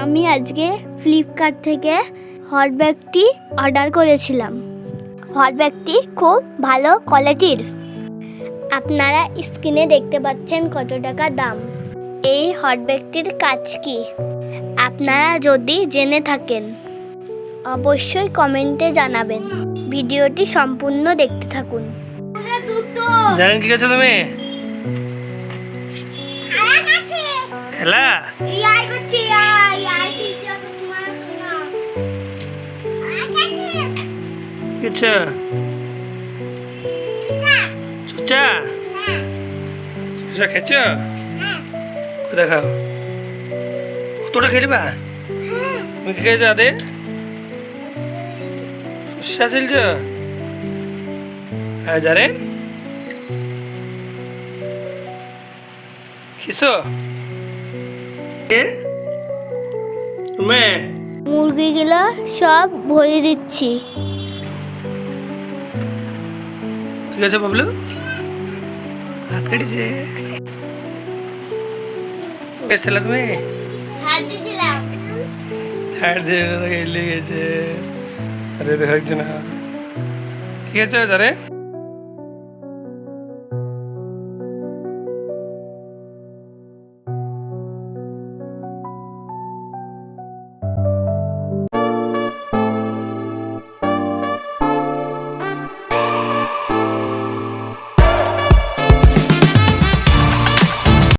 আমি আজকে ফ্লিপকার্ট থেকে হট ব্যাগটি অর্ডার করেছিলাম। হট ব্যাগটি খুব ভালো কোয়ালিটির। আপনারা স্ক্রিনে দেখতে পাচ্ছেন কত টাকা দাম। এই হট ব্যাগটির কাজ কি আপনারা যদি জেনে থাকেন অবশ্যই কমেন্টে জানাবেন। ভিডিওটি সম্পূর্ণ দেখতে থাকুন। জানেন কি করছো তুমি? খেলা কিছু চুচা চুচা খেয়েছ? দেখাও কতটা খেলবা? তুমি খেয়েছো আদে? সুস্বা ছিল হ্যাঁ জানেন খেয়েছো? মুরগিগুলো সব ভরে দিচ্ছি। ঠিক আছে বাবলু, হাত কেটেছে ছেলে তুমি গেছে। আরে দেখাচ্ছি না কি আছে জারে।